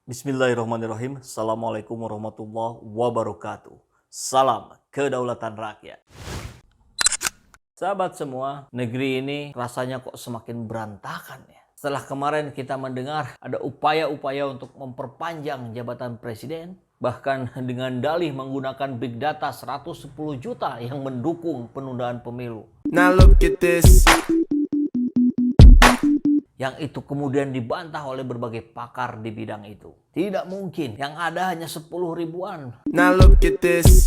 Bismillahirrahmanirrahim. Assalamualaikum warahmatullahi wabarakatuh. Salam kedaulatan rakyat. Sahabat semua, negeri ini rasanya kok semakin berantakan ya. Setelah kemarin kita mendengar ada upaya-upaya untuk memperpanjang jabatan presiden, bahkan dengan dalih menggunakan big data 110 juta yang mendukung penundaan pemilu. Now look at this. Yang itu kemudian dibantah oleh berbagai pakar di bidang itu. Tidak mungkin, yang ada hanya 10 ribuan. Now look at this.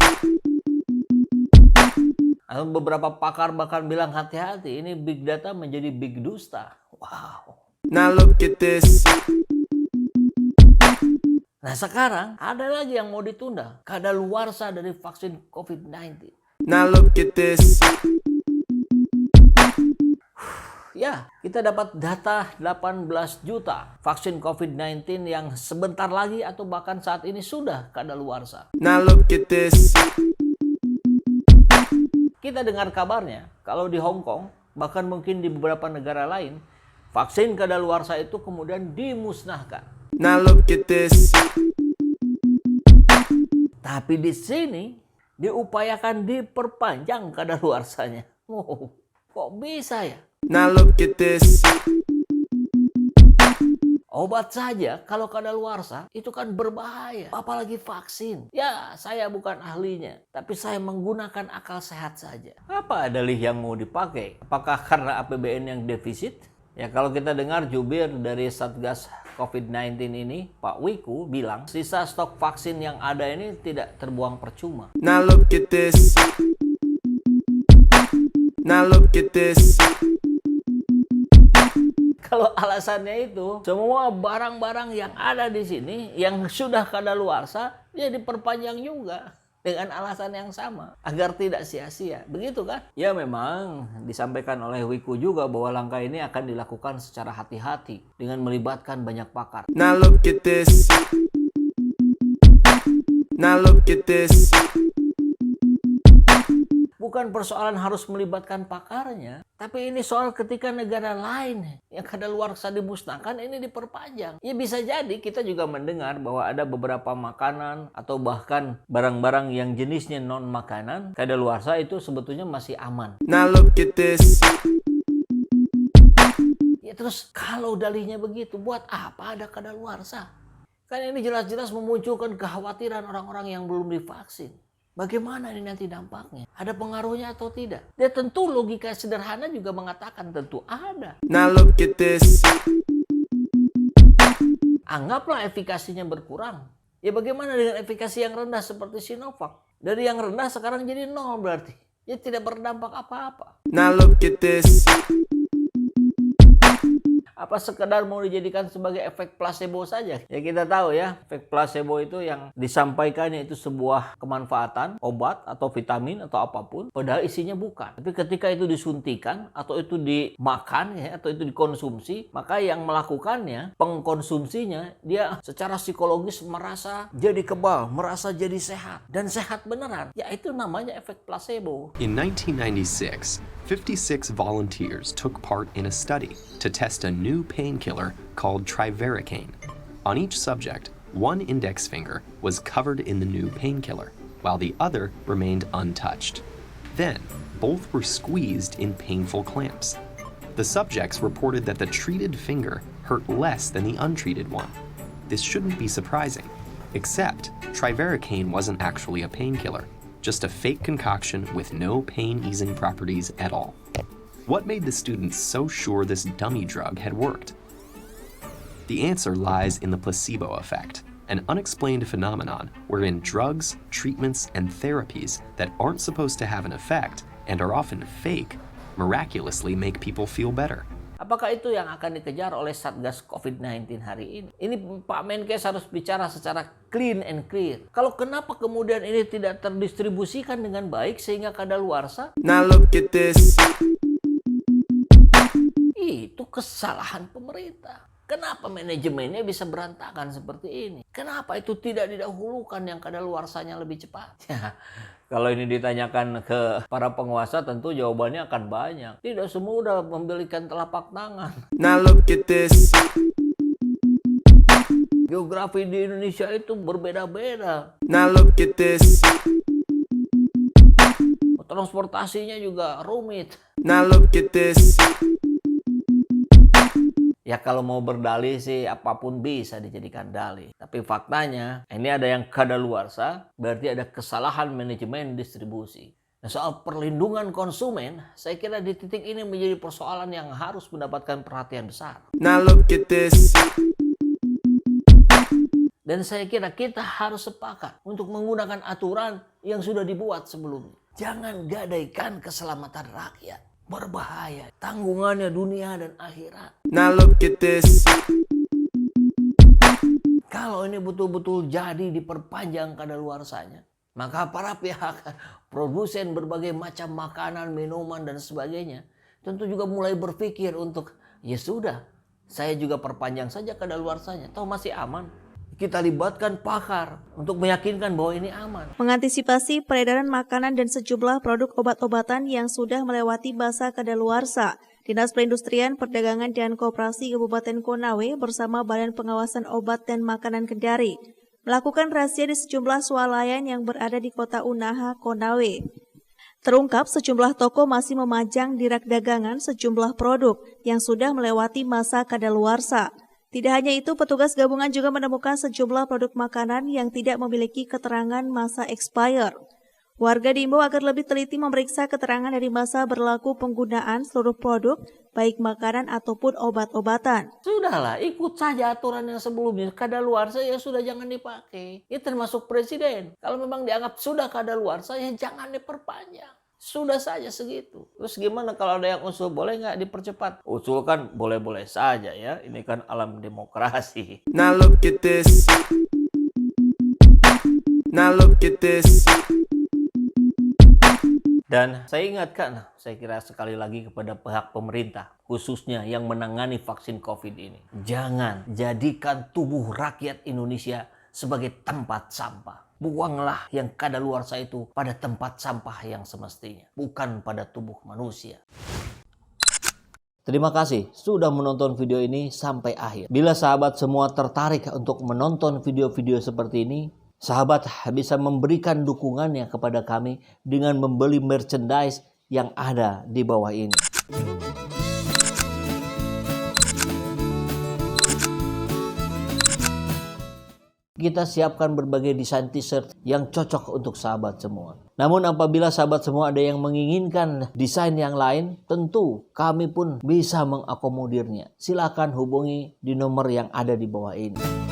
Beberapa pakar bahkan bilang hati-hati, ini big data menjadi big dusta. Wow. Now look at this. Nah sekarang ada lagi yang mau ditunda. Kadaluarsa dari vaksin COVID-19. Now look at this. Ya, kita dapat data 18 juta vaksin COVID-19 yang sebentar lagi atau bahkan saat ini sudah kadaluarsa. Now look at this. Kita dengar kabarnya, kalau di Hong Kong, bahkan mungkin di beberapa negara lain, vaksin kadaluarsa itu kemudian dimusnahkan. Now look at this. Tapi di sini diupayakan diperpanjang kadaluarsanya. Oh, kok bisa ya? Now look at this. Obat saja kalau kadaluarsa itu kan berbahaya, apalagi vaksin. Ya, saya bukan ahlinya, tapi saya menggunakan akal sehat saja. Apa dalih yang mau dipakai? Apakah karena APBN yang defisit? Ya, kalau kita dengar jubir dari Satgas COVID-19 ini, Pak Wiku bilang, sisa stok vaksin yang ada ini tidak terbuang percuma. Now look at this. Now look at this. Kalau alasannya itu, semua barang-barang yang ada di sini yang sudah kadaluarsa, ya diperpanjang juga dengan alasan yang sama agar tidak sia-sia. Begitu kan? Ya memang disampaikan oleh Wiku juga bahwa langkah ini akan dilakukan secara hati-hati dengan melibatkan banyak pakar. Now look at this. Now look at this. Bukan persoalan harus melibatkan pakarnya, tapi ini soal ketika negara lain yang kadaluarsa dimusnahkan ini diperpanjang. Ya bisa jadi kita juga mendengar bahwa ada beberapa makanan atau bahkan barang-barang yang jenisnya non makanan kadaluarsa itu sebetulnya masih aman. Now look at this. Ya terus kalau dalihnya begitu, buat apa ada kadaluarsa? Kan ini jelas-jelas memunculkan kekhawatiran orang-orang yang belum divaksin. Bagaimana ini nanti dampaknya? Ada pengaruhnya atau tidak? Ya tentu logika sederhana juga mengatakan tentu ada. Now look at this. Anggaplah efikasinya berkurang. Ya bagaimana dengan efikasi yang rendah seperti Sinovac? Dari yang rendah sekarang jadi 0 berarti. Ya tidak berdampak apa-apa. Now look at this. Apa sekedar mau dijadikan sebagai efek placebo saja? Ya kita tahu ya, efek placebo itu yang disampaikan itu sebuah kemanfaatan, obat atau vitamin atau apapun, padahal isinya bukan. Tapi ketika itu disuntikan atau itu dimakan ya, atau itu dikonsumsi, maka yang melakukannya, pengkonsumsinya, dia secara psikologis merasa jadi kebal, merasa jadi sehat dan sehat beneran. Ya itu namanya efek placebo. In 1996, 56 volunteers took part in a study to test a new painkiller called Trivaricane. On each subject, one index finger was covered in the new painkiller, while the other remained untouched. Then, both were squeezed in painful clamps. The subjects reported that the treated finger hurt less than the untreated one. This shouldn't be surprising, except Trivaricane wasn't actually a painkiller, just a fake concoction with no pain-easing properties at all. What made the students so sure this dummy drug had worked? The answer lies in the placebo effect, an unexplained phenomenon wherein drugs, treatments, and therapies that aren't supposed to have an effect and are often fake miraculously make people feel better. Apakah itu yang akan dikejar oleh Satgas COVID-19 hari ini? Ini Pak Menkes harus bicara secara clean and clear. Kalau kenapa kemudian ini tidak terdistribusikan dengan baik sehingga kadaluarsa? Now look at this. Itu kesalahan pemerintah. Kenapa manajemennya bisa berantakan seperti ini? Kenapa itu tidak didahulukan yang kadaluarsanya lebih cepat? Ya, kalau ini ditanyakan ke para penguasa tentu jawabannya akan banyak. Tidak semua udah memberikan telapak tangan. Now look at this. Geografi di Indonesia itu berbeda-beda. Now look at this. Transportasinya juga rumit. Now look at this. Ya kalau mau berdalih sih apapun bisa dijadikan dalih. Tapi faktanya ini ada yang kadaluarsa, berarti ada kesalahan manajemen distribusi. Nah, soal perlindungan konsumen, saya kira di titik ini menjadi persoalan yang harus mendapatkan perhatian besar. Now look at this. Dan saya kira kita harus sepakat untuk menggunakan aturan yang sudah dibuat sebelumnya. Jangan gadaikan keselamatan rakyat. Berbahaya. Tanggungannya dunia dan akhirat. Now look at this. Kalau ini betul-betul jadi diperpanjang kadaluarsanya, maka para pihak produsen berbagai macam makanan, minuman, dan sebagainya tentu juga mulai berpikir untuk, ya sudah, saya juga perpanjang saja kadaluarsanya, toh masih aman. Kita libatkan pakar untuk meyakinkan bahwa ini aman. Mengantisipasi peredaran makanan dan sejumlah produk obat-obatan yang sudah melewati masa kadaluarsa, Dinas Perindustrian, Perdagangan dan Koperasi Kabupaten Konawe bersama Badan Pengawasan Obat dan Makanan Kendari melakukan razia di sejumlah swalayan yang berada di Kota Unaha, Konawe. Terungkap sejumlah toko masih memajang di rak dagangan sejumlah produk yang sudah melewati masa kadaluarsa. Tidak hanya itu, petugas gabungan juga menemukan sejumlah produk makanan yang tidak memiliki keterangan masa expire. Warga diimbau agar lebih teliti memeriksa keterangan dari masa berlaku penggunaan seluruh produk, baik makanan ataupun obat-obatan. Sudahlah, ikut saja aturan yang sebelumnya. Kadaluarsa ya sudah jangan dipakai. Ini termasuk presiden. Kalau memang dianggap sudah kadaluarsa ya jangan diperpanjang. Sudah saja segitu. Terus gimana kalau ada yang usul, boleh nggak dipercepat? Usul kan boleh-boleh saja ya. Ini kan alam demokrasi. Now look at this. Now look at this. Dan saya ingatkan, saya kira sekali lagi kepada pihak pemerintah, khususnya yang menangani vaksin COVID ini. Jangan jadikan tubuh rakyat Indonesia sebagai tempat sampah. Buanglah yang kadaluarsa itu pada tempat sampah yang semestinya, bukan pada tubuh manusia. Terima kasih sudah menonton video ini sampai akhir. Bila sahabat semua tertarik untuk menonton video-video seperti ini, sahabat bisa memberikan dukungannya kepada kami dengan membeli merchandise yang ada di bawah ini. Kita siapkan berbagai desain t-shirt yang cocok untuk sahabat semua. Namun apabila sahabat semua ada yang menginginkan desain yang lain, tentu kami pun bisa mengakomodirnya. Silakan hubungi di nomor yang ada di bawah ini.